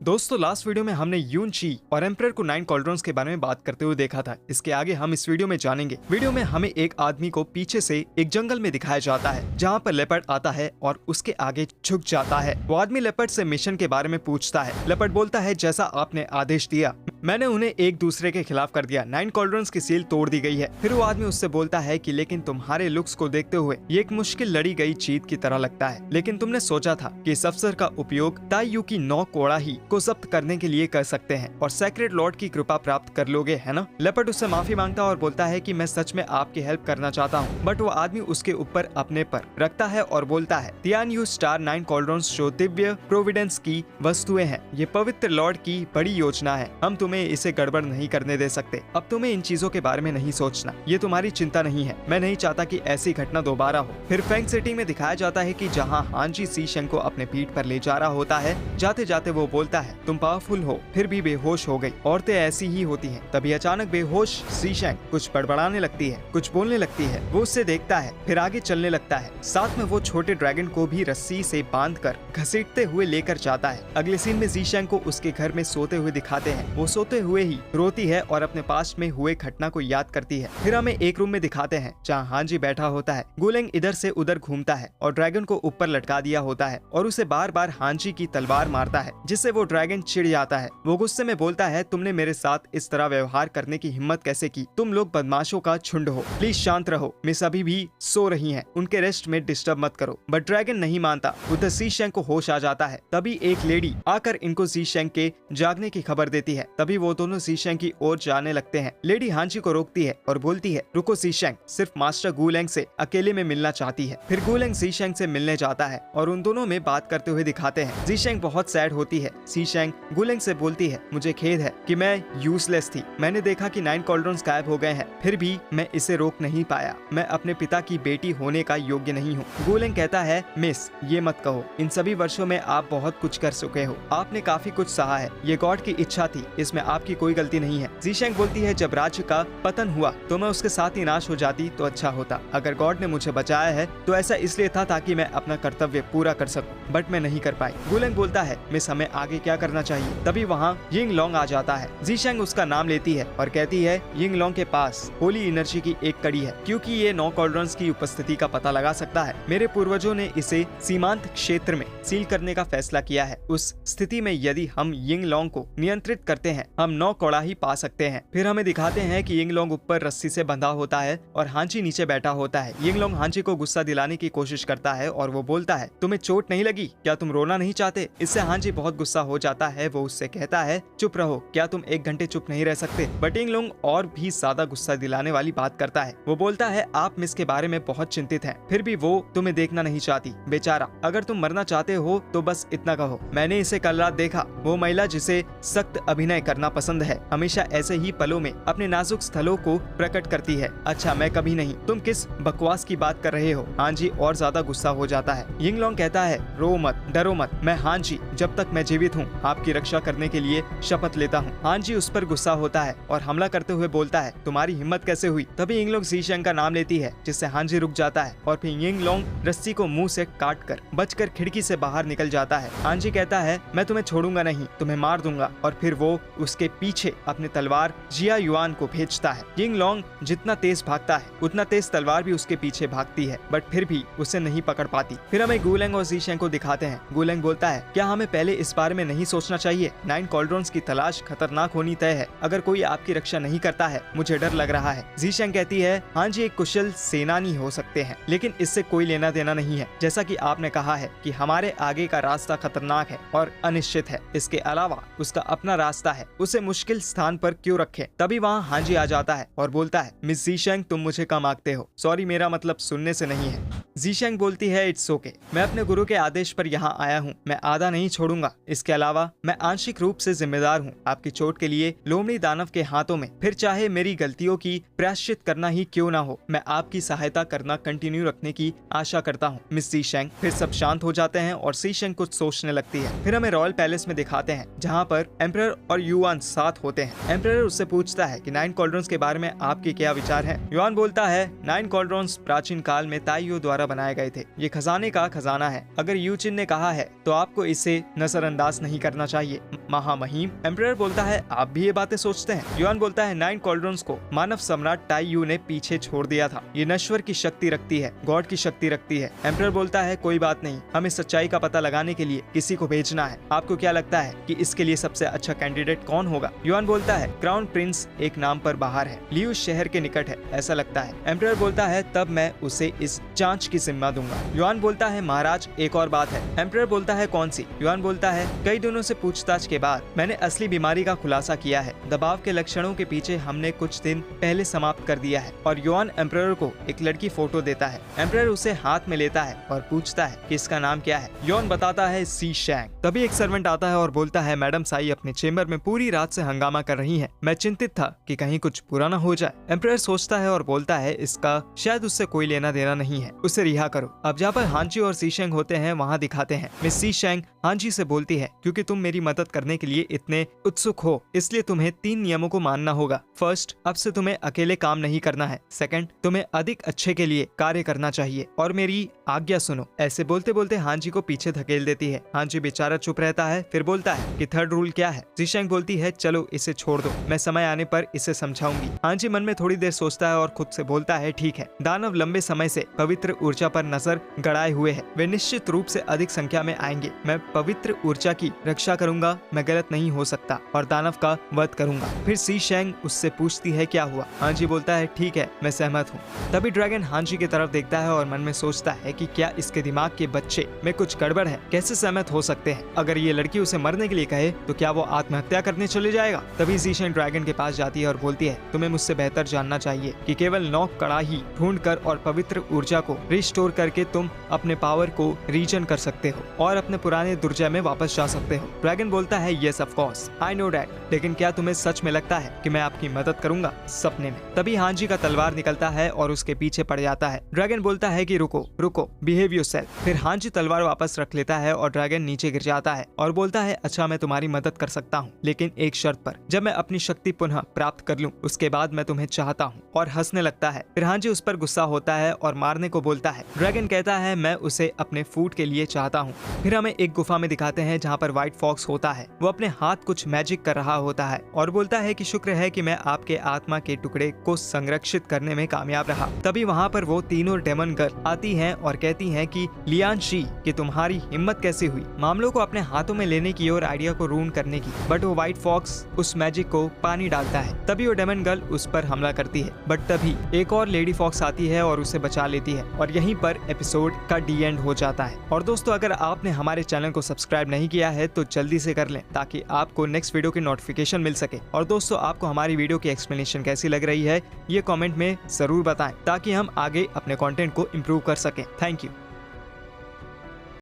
दोस्तों last video में हमने यून ची और एम्परर को 9 कॉल्ड्रॉन्स के बारे में बात करते हुए देखा था। इसके आगे हम इस वीडियो में जानेंगे। वीडियो में हमें एक आदमी को पीछे से एक जंगल में दिखाया जाता है जहाँ पर लेपर्ड आता है और उसके आगे झुक जाता है। वो आदमी लेपर्ड से मिशन के बारे में पूछता है। लेपर्ड बोलता है जैसा आपने आदेश दिया मैंने उन्हें एक दूसरे के खिलाफ कर दिया। 9 कॉल्ड्रॉन्स की सील तोड़ दी गई है। फिर वो आदमी उससे बोलता है कि लेकिन तुम्हारे लुक्स को देखते हुए ये एक मुश्किल लड़ी गई जीत की तरह लगता है, लेकिन तुमने सोचा था कि इस अवसर का उपयोग ताइयू की 9 कोड़ाही को जब्त करने के लिए कर सकते हैं और सेक्रेड लॉर्ड की कृपा प्राप्त कर लोगे, है ना? लेपर्ड उससे माफी मांगता और बोलता है कि मैं सच में आपकी हेल्प करना चाहता हूँ, बट वो आदमी उसके ऊपर अपने पर रखता है और बोलता है तियान यू स्टार 9 कॉल्ड्रॉन्स जो दिव्य प्रोविडेंस की वस्तुएं हैं। ये पवित्र लॉर्ड की बड़ी योजना है। हम तुम्हें इसे गड़बड़ नहीं करने दे सकते। अब तुम्हें इन चीजों के बारे में नहीं सोचना, ये तुम्हारी चिंता नहीं है। मैं नहीं चाहता कि ऐसी घटना दोबारा हो। फिर फैंग सिटी में दिखाया जाता है कि जहां हांजी सी शेंग को अपने पीठ पर ले जा रहा होता है। जाते जाते वो बोलता है तुम पावरफुल हो, फिर भी बेहोश हो गई। औरतें ऐसी ही होती हैं। तभी अचानक बेहोश सी शेंग कुछ बड़बड़ाने लगती है, कुछ बोलने लगती है। वो उससे देखता है, फिर आगे चलने लगता है। साथ में वो छोटे ड्रैगन को भी रस्सी से बांधकर घसीटते हुए लेकर जाता है। अगले सीन में जी शेंग को उसके घर में सोते हुए दिखाते हैं। वो सोते हुए ही रोती है और अपने पास में हुए घटना को याद करती है। फिर हमें एक रूम में दिखाते हैं जहाँ हांजी बैठा होता है। गुलेंग इधर से उधर घूमता है और ड्रैगन को ऊपर लटका दिया होता है और उसे बार बार हांजी की तलवार मारता है, जिससे वो ड्रैगन चिढ़ जाता है। वो गुस्से में बोलता है तुमने मेरे साथ इस तरह व्यवहार करने की हिम्मत कैसे की? तुम लोग बदमाशों का झुंड हो। प्लीज शांत रहो, मिस अभी भी सो रही हैं, उनके रेस्ट में डिस्टर्ब मत करो। बट ड्रैगन नहीं मानता। उधर सी शेंग को होश आ जाता है। तभी एक लेडी आकर इनको सी शेंग के जागने की खबर देती है। तभी वो दोनों सी शेंग की ओर जाने लगते हैं। लेडी हांजी को रोकती है और बोलती है रुको सी शेंग, सिर्फ मास्टर गुलेंग से अकेले में मिलना चाहती है। फिर गुलेंग सी शेंग से मिलने जाता है और उन दोनों में बात करते हुए दिखाते हैं। सी शेंग बहुत सैड होती है। सी शेंग गुलेंग से बोलती है मुझे खेद है कि मैं यूजलेस थी। मैंने देखा कि 9 कॉल्ड्रॉन्स गायब हो गए हैं, फिर भी मैं इसे रोक नहीं पाया। मैं अपने पिता की बेटी होने का योग्य नहीं हूँ। गुलेंग कहता है मिस ये मत कहो, इन सभी वर्षों में आप बहुत कुछ कर चुके हो। आपने काफी कुछ सहा है। ये गॉड की इच्छा थी, इसमें आपकी कोई गलती नहीं है। जी शेंग बोलती है जब राज्य का पतन हुआ तो मैं उसके साथ ही नाश हो जाती तो अच्छा होता। अगर गॉड ने मुझे बचाया है तो ऐसा इसलिए था ताकि मैं अपना कर्तव्य पूरा कर सकूं, बट मैं नहीं कर पाई। गुलेंग बोलता है मिस हमें आगे क्या करना चाहिए? तभी वहाँ यिंग लॉन्ग आ जाता है। जी शेंग उसका नाम लेती है और कहती है यिंग लॉन्ग के पास होली एनर्जी की एक कड़ी है, क्योंकि ये 9 कॉल्ड्रॉन्स की उपस्थिति का पता लगा सकता है। मेरे पूर्वजों ने इसे सीमांत क्षेत्र में सील करने का फैसला किया है। उस स्थिति में यदि हम यिंग लॉन्ग को नियंत्रित करते हैं हम 9 कोड़ाही पा सकते हैं। फिर हमें दिखाते हैं कि यिंग लॉन्ग ऊपर रस्सी से बंधा होता है और हांजी नीचे बैठा होता है। यिंग लॉन्ग हांजी को गुस्सा दिलाने की कोशिश करता है और वो बोलता है तुम्हें चोट नहीं लगी? क्या तुम रोना नहीं चाहते? इससे हांजी बहुत गुस्सा हो जाता है। वो उससे कहता है चुप रहो, क्या तुम 1 घंटे चुप नहीं रह सकते? बट यिंग लॉन्ग और भी ज्यादा गुस्सा दिलाने वाली बात करता है। वो बोलता है आप मिस के बारे में बहुत चिंतित हैं, फिर भी वो तुम्हें देखना नहीं चाहती। बेचारा, अगर तुम मरना चाहते हो तो बस इतना कहो। मैंने इसे कल रात देखा। वो महिला जिसे सख्त अभिनय करना पसंद है हमेशा ऐसे ही पलों में अपने नाजुक स्थलों को प्रकट करती है। अच्छा मैं कभी नहीं। तुम किस बकवास की बात कर रहे हो? हांजी और ज्यादा गुस्सा हो जाता है। यिंग लॉन्ग कहता है रो मत, डरो मत। मैं हांजी जब तक मैं जीवित हूँ आपकी रक्षा करने के लिए शपथ लेता हूँ। हांजी उस पर गुस्सा होता है और हमला करते हुए बोलता है तुम्हारी हिम्मत कैसे हुई? तभी यिंग लॉन्ग सी शेंग का नाम लेती है, जिससे हांजी रुक जाता है और फिर यिंग लॉन्ग रस्सी को मुंह से काट कर बचकर खिड़की से बाहर निकल जाता है। हांजी कहता है मैं तुम्हें छोड़ूंगा नहीं, तुम्हें मार दूंगा। और फिर वो उसके पीछे अपनी तलवार जिया युआन को भेजता है। यिंग लॉन्ग जितना तेज भागता है उतना तेज तलवार भी उसके पीछे भागती है, बट फिर भी उसे नहीं पकड़ पाती। फिर हमें गुलेंग और जी शेंग को दिखाते हैं। गुलेंग बोलता है क्या हमें पहले इस बारे में नहीं सोचना चाहिए? 9 कॉल्ड्रॉन्स की तलाश खतरनाक होनी तय है। अगर कोई आपकी रक्षा नहीं करता है मुझे डर लग रहा है। जी शेंग कहती है हाँ जी एक कुशल सेनानी हो सकते हैं, लेकिन इससे कोई लेना देना नहीं है। जैसा कि आपने कहा है कि हमारे आगे का रास्ता खतरनाक है और अनिश्चित है, इसके अलावा उसका अपना रास्ता है, उसे मुश्किल स्थान पर क्यों रखें? तभी वहाँ हांजी आ जाता है और बोलता है मिस जी शेंग तुम मुझे कम आंकते हो। सॉरी मेरा मतलब सुनने से नहीं है। जी शेंग बोलती है इट्स ओके, मैं अपने गुरु के आदेश पर यहाँ आया हूँ, मैं आधा नहीं छोड़ूंगा। इसके अलावा मैं आंशिक रूप से जिम्मेदार हूँ आपकी चोट के लिए लोमड़ी दानव के हाथों में। फिर चाहे मेरी गलतियों की प्रायश्चित करना ही क्यों ना हो, मैं आपकी सहायता करना कंटिन्यू रखने की आशा करता हूँ मिस जी शेंग। फिर सब शांत हो जाते हैं और सी शेंग कुछ सोचने लगती है। फिर हमें रॉयल पैलेस में दिखाते हैं जहाँ पर एम्परर और युआन साथ होते हैं। एम्परर उससे पूछता है कि 9 कॉल्ड्रॉन्स के बारे में आपके क्या विचार हैं? युआन बोलता है 9 कॉल्ड्रॉन्स प्राचीन काल में ताइयो द्वारा बनाए गए थे। ये खजाने का खजाना है। अगर यूचिन ने कहा है तो आपको इसे नजरअंदाज नहीं करना चाहिए। महामहिम एम्परर बोलता है, आप भी ये बातें सोचते हैं? युआन बोलता है, 9 कॉल्ड्रॉन्स को मानव सम्राट टाई यू ने पीछे छोड़ दिया था। ये नश्वर की शक्ति रखती है, गॉड की शक्ति रखती है। एम्परर बोलता है, कोई बात नहीं, हमें सच्चाई का पता लगाने के लिए किसी को भेजना है। आपको क्या लगता है कि इसके लिए सबसे अच्छा कैंडिडेट कौन होगा? युआन बोलता है, क्राउन प्रिंस एक नाम पर बाहर है, लियू शहर के निकट है, ऐसा लगता है। एम्परर बोलता है, तब मैं उसे इस जांच की जिम्मा दूंगा। युआन बोलता है, महाराज एक और बात है। एम्परर बोलता है, कौन सी? युआन बोलता है, कई दिनों से पूछताछ के बाद मैंने असली बीमारी का खुलासा किया है। दबाव के लक्षणों के पीछे हमने कुछ दिन पहले समाप्त कर दिया है। और युआन एम्परर को एक लड़की फोटो देता है। एम्परर उसे हाथ में लेता है और पूछता है कि इसका नाम क्या है। युआन बताता है, सी शैंग। तभी एक सर्वेंट आता है और बोलता है, मैडम साई अपने चेम्बर में पूरी रात से हंगामा कर रही है। मैं चिंतित था कि कहीं कुछ बुरा न हो जाए। एम्परर सोचता है और बोलता है, इसका शायद उससे कोई लेना देना नहीं है, उसे रिहा करो। अब जहाँ पर हांजी और सी शेंग होते हैं वहाँ दिखाते हैं। मिस सी शेंग हांजी से बोलती है, क्योंकि तुम मेरी मदद करने के लिए इतने उत्सुक हो, इसलिए तुम्हें 3 नियमों को मानना होगा। फर्स्ट, अब से तुम्हें अकेले काम नहीं करना है। सेकंड, तुम्हें अधिक अच्छे के लिए कार्य करना चाहिए। और मेरी आज्ञा सुनो। ऐसे बोलते बोलते हांजी को पीछे धकेल देती है। हांजी बेचारा चुप रहता है, फिर बोलता है कि थर्ड रूल क्या है? सी शेंग बोलती है, चलो इसे छोड़ दो, मैं समय आने पर इसे समझाऊंगी। हांजी मन में थोड़ी देर सोचता है और खुद से बोलता है, ठीक है। दानव लंबे समय से पवित्र ऊर्जा पर नजर गड़ाए हुए है, वे निश्चित रूप से अधिक संख्या में आएंगे। मैं पवित्र ऊर्जा की रक्षा करूंगा, मैं गलत नहीं हो सकता और दानव का वध करूंगा। फिर सी शेंग उससे पूछती है, क्या हुआ? हांजी बोलता है, ठीक है, मैं सहमत हूँ। तभी ड्रैगन हांजी की तरफ देखता है और मन में सोचता है कि क्या इसके दिमाग के बच्चे में कुछ गड़बड़ है? कैसे सहमत हो सकते हैं? अगर ये लड़की उसे मरने के लिए कहे तो क्या वो आत्महत्या करने चले जाएगा? तभी सी शेंग ड्रैगन के पास जाती है और बोलती है, तुम्हें मुझसे बेहतर जानना चाहिए कि केवल 9 कड़ाही ढूंढ कर और पवित्र ऊर्जा को रिस्टोर करके तुम अपने पावर को रीजन कर सकते हो और अपने पुराने दुर्जय में वापस जा सकते हो। ड्रैगन बोलता है, yes of course, I know that, लेकिन क्या तुम्हें सच में लगता है कि मैं आपकी मदद करूंगा सपने में? तभी हांजी का तलवार निकलता है और उसके पीछे पड़ जाता है। ड्रैगन बोलता है कि रुको रुको, बिहेव योरसेल्फ। फिर हांजी तलवार वापस रख लेता है और ड्रैगन नीचे गिर जाता है और बोलता है, अच्छा मैं तुम्हारी मदद कर सकता हूँ, लेकिन एक शर्त पर, जब मैं अपनी शक्ति पुनः प्राप्त कर लूँ उसके बाद मैं तुम्हें चाहता हूँ। और हंसने लगता है। फिर हांजी उस पर गुस्सा होता है और मारने को बोलता है। ड्रैगन कहता है, मैं उसे अपने फूड के लिए चाहता हूँ। फिर हमें एक गुफा में दिखाते हैं जहाँ पर व्हाइट फॉक्स होता है। वो अपने हाथ कुछ मैजिक कर रहा होता है और बोलता है कि शुक्र है कि मैं आपके आत्मा के टुकड़े को संरक्षित करने में कामयाब रहा। तभी वहाँ पर वो तीनों डेमन गर्ल आती हैं और कहती हैं कि लियान शी, कि तुम्हारी हिम्मत कैसे हुई मामलों को अपने हाथों में लेने की और आइडिया को रूइन करने की। बट वो व्हाइट फॉक्स उस मैजिक को पानी डालता है। तभी वो डेमन गर्ल उस पर हमला करती है, बट तभी एक और लेडी फॉक्स आती है और उसे बचा लेती है और यहीं पर एपिसोड का डी एंड हो जाता है। और दोस्तों, अगर आपने हमारे चैनल को सब्सक्राइब नहीं किया है तो जल्दी से कर लें ताकि आपको नेक्स्ट वीडियो की नोटिफिकेशन मिल सके। और दोस्तों, आपको हमारी वीडियो की एक्सप्लेनेशन कैसी लग रही है ये कमेंट में जरूर बताएं ताकि हम आगे अपने कंटेंट को इम्प्रूव कर सकें। Thank you.